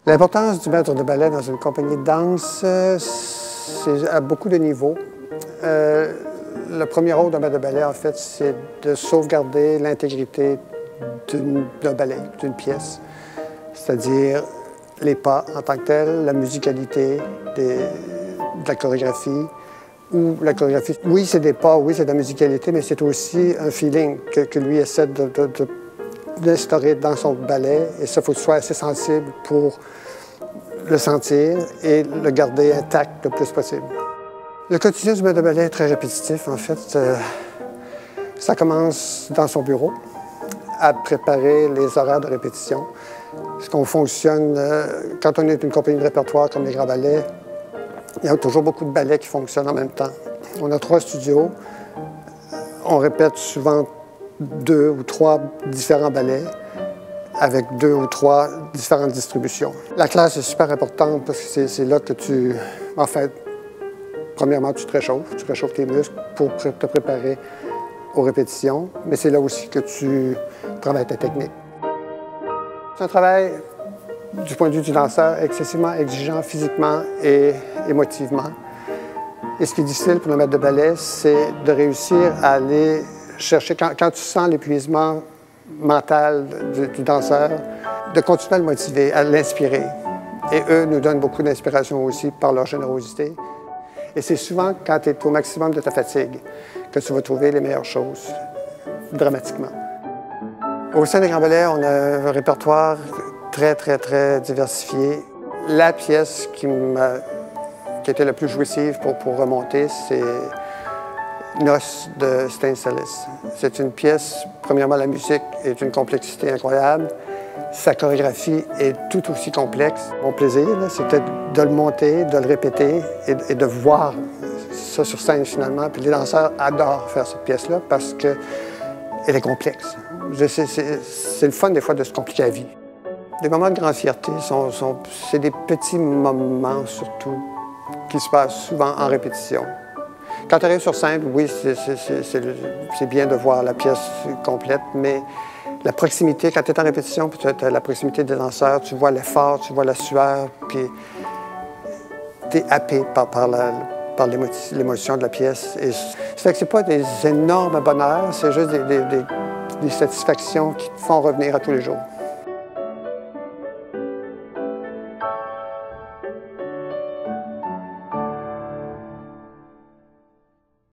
L'importance du maître de ballet dans une compagnie de danse, c'est à beaucoup de niveaux. Le premier rôle d'un maître de ballet, en fait, c'est de sauvegarder l'intégrité d'un ballet, d'une pièce. C'est-à-dire les pas en tant que tels, la musicalité de la chorégraphie, ou la chorégraphie. Oui, c'est des pas, oui, c'est de la musicalité, mais c'est aussi un feeling que lui essaie d'instaurer dans son ballet. Et ça, il faut que tu sois assez sensible pour le sentir et le garder intact le plus possible. Le quotidien du maître de ballet est très répétitif, en fait. Ça commence dans son bureau, à préparer les horaires de répétition. Parce qu'on fonctionne, quand on est une compagnie de répertoire comme les Grands Ballets, il y a toujours beaucoup de ballets qui fonctionnent en même temps. On a 3 studios. On répète souvent 2 ou 3 différents ballets avec 2 ou 3 différentes distributions. La classe est super importante parce que c'est là que tu... En fait, premièrement, tu te réchauffes tes muscles pour te préparer aux répétitions, mais c'est là aussi que tu travailles ta technique. C'est un travail, du point de vue du danseur, excessivement exigeant physiquement et émotivement. Et ce qui est difficile pour le maître de ballet, c'est de réussir à aller chercher, quand tu sens l'épuisement mental du danseur, de continuer à le motiver, à l'inspirer. Et eux nous donnent beaucoup d'inspiration aussi par leur générosité. Et c'est souvent quand tu es au maximum de ta fatigue que tu vas trouver les meilleures choses, dramatiquement. Au sein des Grands Ballets, on a un répertoire très diversifié. La pièce qui était la plus jouissive pour remonter, c'est Noces de Stanislas. C'est une pièce, premièrement, la musique est d'une complexité incroyable. Sa chorégraphie est tout aussi complexe. Mon plaisir, c'est peut-être de le monter, de le répéter et de voir ça sur scène finalement. Puis les danseurs adorent faire cette pièce-là parce qu'elle est complexe. C'est le fun des fois de se compliquer la vie. Des moments de grande fierté, c'est des petits moments surtout qui se passent souvent en répétition. Quand tu arrives sur scène, oui, c'est bien de voir la pièce complète, mais la proximité, quand tu es en répétition, puis tu as la proximité des danseurs, tu vois l'effort, tu vois la sueur, puis tu es happé par l'émotion de la pièce. Et ça fait que c'est pas des énormes bonheurs, c'est juste des satisfactions qui te font revenir à tous les jours.